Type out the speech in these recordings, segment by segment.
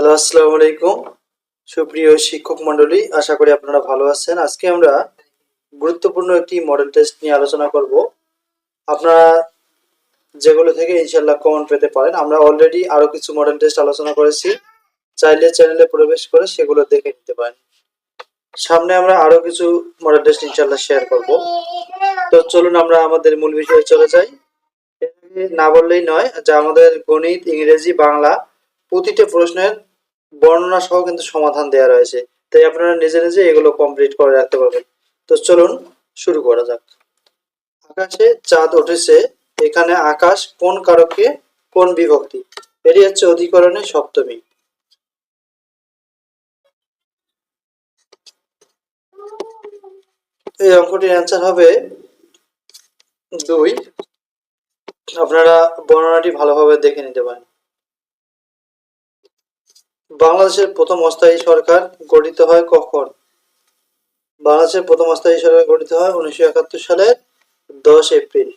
Hello, আসসালামু আলাইকুম। সুপ্রিয় শিক্ষক মণ্ডলী, আশা করি আপনারা ভালো আছেন। আজকে আমরা গুরুত্বপূর্ণ একটি মডেল টেস্ট নিয়ে আলোচনা করব। আপনারা যেগুলো থেকে ইনশাল্লাহ কমন পেতে পারেন। আমরা অলরেডি আরো কিছু মডেল টেস্ট আলোচনা করেছি, চাইলে চ্যানেলে প্রবেশ করে সেগুলো দেখে নিতে পারেন। সামনে আমরা আরো কিছু মডেল টেস্ট ইনশাল্লাহ শেয়ার করব। তো চলুন আমরা আমাদের মূল বিষয়ে চলে যাই। না বললেই নয় যে আমাদের গণিত, ইংরেজি, বাংলা প্রতিটা প্রশ্নের বর্ণনা সহ কিন্তু সমাধান দেওয়া রয়েছে, তাই আপনারা নিজে নিজে এগুলো কমপ্লিট করে রাখতে পারবেন। তো চলুন শুরু করা যাক। আকাশে চাঁদ উঠেছে, এখানে আকাশ কোন কারকে কোন বিভক্তি? এটি হচ্ছে অধিকরণের সপ্তমী। এই অঙ্কটির অ্যান্সার হবে 2। আপনারা বর্ণনাটি ভালোভাবে দেখে নিতে পারেন। বাংলাদেশের প্রথম অস্থায়ী সরকার গঠিত হয় কখন? বাংলাদেশের প্রথম অস্থায়ী সরকার গঠিত হয় 1971 সালের 10 এপ্রিল।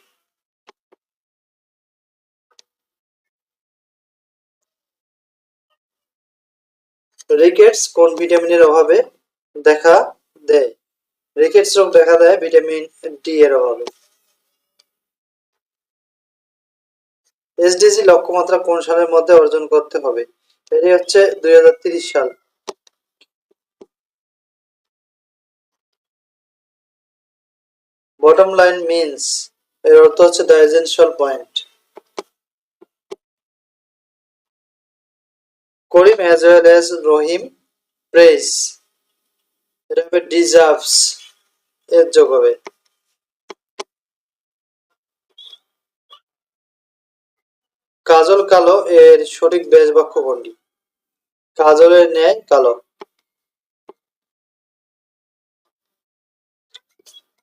রিকেটস কোন ভিটামিনের অভাবে দেখা দেয়? রিকেটস রোগ দেখা দেয় ভিটামিন ডি এর অভাবে। এসডিজি লক্ষ্যমাত্রা কোন সালের মধ্যে অর্জন করতে হবে? এটি হচ্ছে 2030 সাল। বটম লাইন মিন্স এর অর্থ হচ্ছে the essential point. Karim as well as Rahim press, এটা হবে ডিজার্ভস এর যোগ হবে। কাজল কালো এর সঠিক ব্যাস বাক্য কোনটি? কাজলের ন্যায় কালো।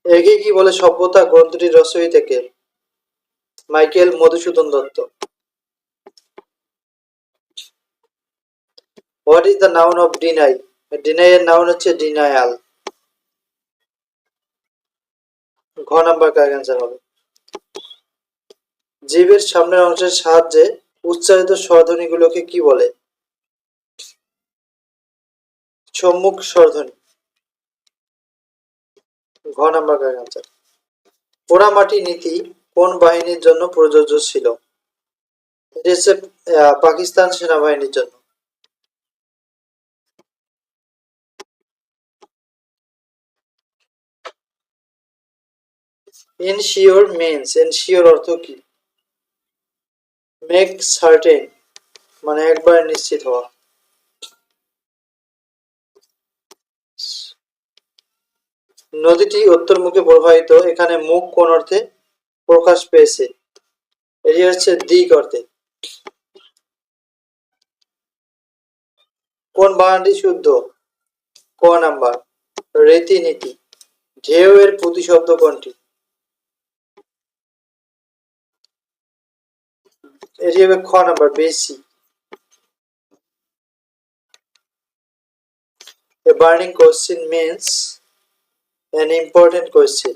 একে কি বলে সভ্যতা গ্রন্থটির রচয়িতা কে? Michael Madhusudan Dutta. What is the noun of deny? Deny এর নাউন হচ্ছে ডিনায়াল। ঘ নাম্বার কারেক্ট অ্যান্সার হবে। জিভের সামনের অংশের সাহায্যে উচ্চারিত স্বরধ্বনিগুলোকে কি বলে? সম্মুখ স্বরধ্বনি। ঘ নাম্বার কারেক্ট অ্যান্সার। পোড়ামাটি নীতি কোন বাহিনীর জন্য প্রযোজ্য ছিল? এটি হচ্ছে পাকিস্তান সেনাবাহিনীর জন্য। এনশিওর মিন্স, এনশিওর অর্থ কি? মেক সার্টেন মানে একবার নিশ্চিত হওয়া। নদীটি উত্তরমুখে প্রবাহিত, এখানে মুখ কোন অর্থে প্রকাশ পেয়েছে? এটি হচ্ছে দিক অর্থে। কোন বানানটি শুদ্ধ? ক নাম্বার রীতিনীতি। ঢেউ এর প্রতিশব্দ কোনটি? এটি হবে খ নাম্বার বেশি। A burning question means an important question.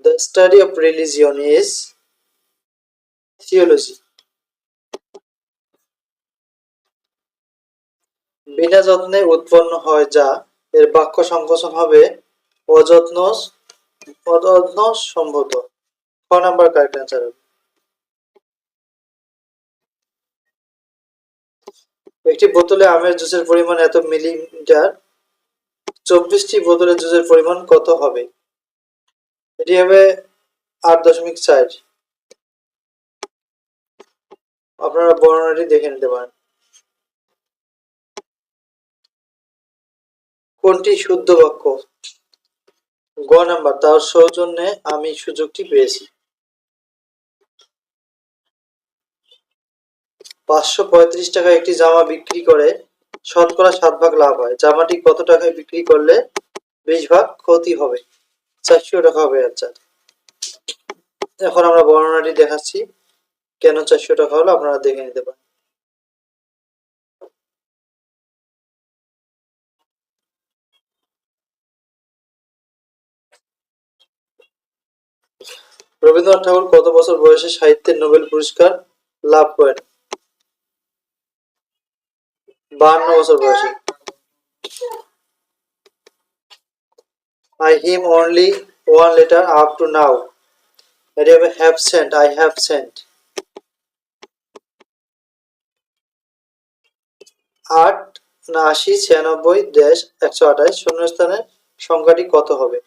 The study of religion is theology. বিনা যত্নে উৎপন্ন হয় যা, এর বাক্য সংকোচন হবে অযত্ন অযত্ন সম্ভূত। খ নাম্বার কারেক্ট অ্যান্সার হবে। একটি বোতলে আমের জুসের পরিমাণ এত মিলিলিটার, 24টি বোতলের জুসের পরিমাণ কত হবে? এটি হবে 8.4। আপনারা বর্ণনাটি দেখে নিতে পারেন। কোনটি শুদ্ধ বাক্য? গ নাম্বার তার সৌজন্যে আমি সুযোগটি পেয়েছি। 535 টাকায় একটি জামা বিক্রি করে শতকরা 7 ভাগ লাভ হয়, জামাটি কত টাকায় বিক্রি করলে 20 ভাগ ক্ষতি হবে? 400 টাকা হবে অ্যান্সার। এখন আমরা বর্ণনাটি দেখাচ্ছি কেন 400 টাকা হলো, আপনারা দেখে নিতে পারেন। রবীন্দ্রনাথ ঠাকুর কত বছর বয়সে সাহিত্যের নোবেল পুরস্কার লাভ করেন 52 বছর বয়সে। I him only one letter up to now. এটি হবে have sent, I have sent। 8 না 80 96 ড্যাশ 128 শূন্যস্থানের সংখ্যাটি কত হবে?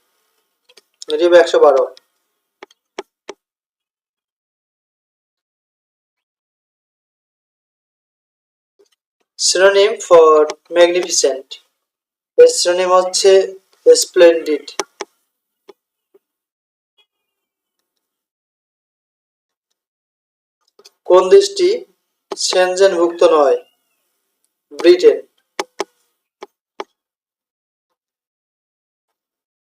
এটি হবে 112। সিনোনিম ফর ম্যাগনিফিসেন্ট, এর সিনোনিম হচ্ছে স্প্লেন্ডিড। কোন দেশটি সেনজেনভুক্ত নয়? ব্রিটেন।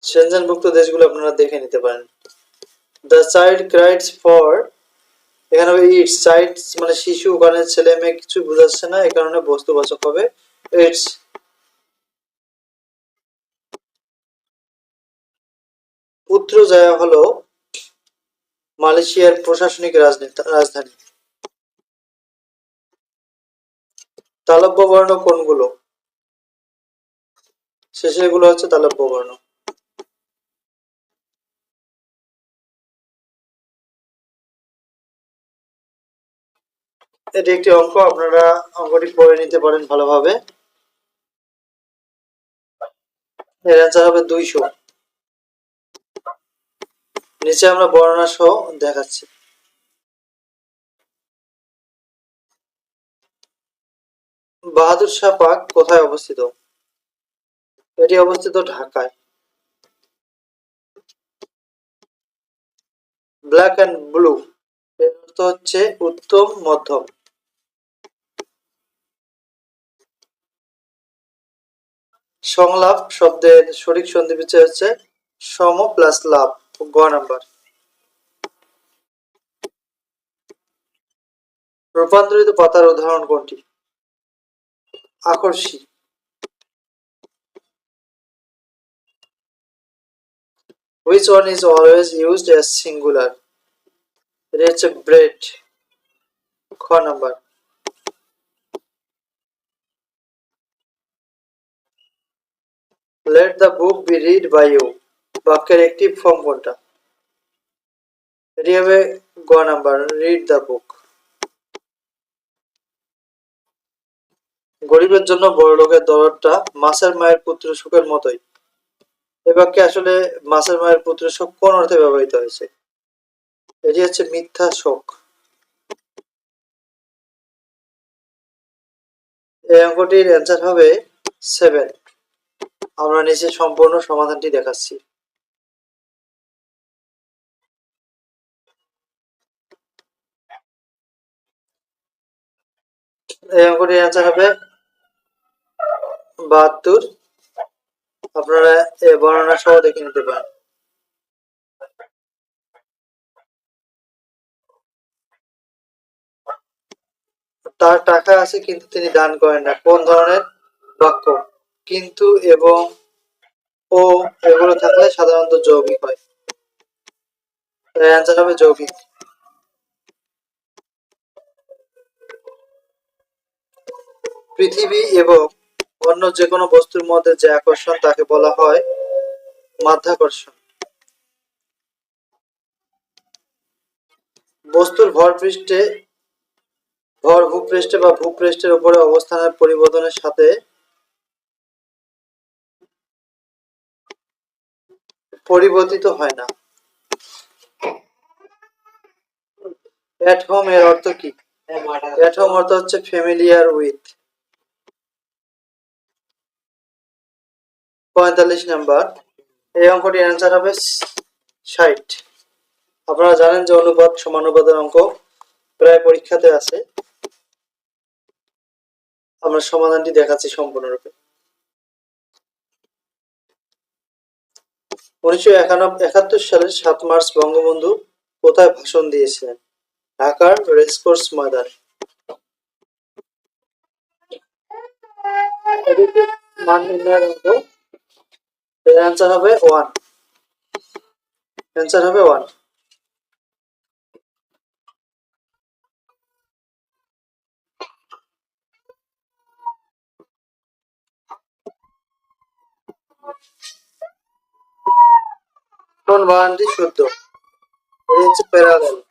সেনজেনভুক্ত দেশগুলো আপনারা দেখে নিতে পারেন। দ্য চাইল্ড ক্রাইডস ফর, এখানে হবে ইটস। চাইল্ড মানে শিশু, ওখানে ছেলে মেয়ে কিছু বোঝাচ্ছে না, এই কারণে বস্তুবাচক হবে ইটস। পুত্রজায়া হলো মালয়েশিয়ার প্রশাসনিক রাজধানী। তালব্য বর্ণ কোনগুলো? শেষের গুলো হচ্ছে তালব্য বর্ণ। এটি একটি অঙ্ক, আপনারা অঙ্কটি পড়ে নিতে পারেন ভালোভাবে। এর অ্যান্সার হবে 200। নিচে আমরা বর্ণনা সহ দেখাচ্ছি। বাহাদুর শাহ পার্ক কোথায় অবস্থিত? এটি অবস্থিত ঢাকায়। ব্ল্যাক অ্যান্ড ব্লু এর অর্থ হচ্ছে উত্তম মধ্যম। সংলাপ শব্দের সঠিক সন্ধি বিচ্ছেদ হচ্ছে সম প্লাস লাভ, গ নাম্বার। রূপান্তরিত পাতার উদাহরণ কোনটি? আকর্ষী। Which one is always used as singular? এটা হচ্ছে ব্রেড, খ number. Let the book be read by you, বাক্যের একটি ফর্ম কোনটা? এটি হবে গ নাম্বার, রিড দ্য বুক। গরিবের জন্য বড়লোকের দরদটা মাছের মায়ের পুত্র সুখের মতোই। এ বাক্যে আসলে মাছের মায়ের পুত্র সুখ কোন অর্থে ব্যবহৃত হয়েছে? এটি হচ্ছে মিথ্যা শোক। এই অঙ্কটির অ্যান্সার হবে 7। আমরা নিচে সম্পূর্ণ সমাধানটি দেখাচ্ছি। এই অঙ্কটির অ্যান্সার হবে 72। আপনারা এই বর্ণনা সহ দেখে নিতে পারেন। তার টাকা আছে কিন্তু তিনি দান করেন না, কোন ধরনের বাক্য? কিন্তু, এবং, ও এগুলো থাকলে সাধারণত যৌগিক হয়। এর অ্যান্সার হবে যৌগিক। পৃথিবী এবং অন্য যে কোনো বস্তুর মধ্যে যে আকর্ষণ তাকে বলা হয় মাধ্যাকর্ষণ। বস্তুর ভর ভূপৃষ্ঠে বা ভূপৃষ্ঠের উপরে অবস্থানের পরিবর্তনের সাথে পরিবর্তিত হয় না। এট হোম এর অর্থ কি? এট হোম অর্থ হচ্ছে ফ্যামিলিয়ার উইথ। 45 নাম্বার। এই অঙ্কটির অ্যান্সার হবে 60। আপনারা জানেন যে অনুপাত সমানুপাতের অঙ্ক প্রায় পরীক্ষাতে আছে। আমরা সমাধানটি দেখাচ্ছি সম্পূর্ণরূপে। 1971 সালের 7 মার্চ বঙ্গবন্ধু কোথায় ভাষণ দিয়েছিলেন? ঢাকার রেসকোর্স ময়দানে। মান নির্ণয়ের অঙ্ক। এর অ্যান্সার হবে 1। অ্যান্সার হবে 1। কোন বানানটি শুদ্ধ? এটি হচ্ছে প্যারালাল।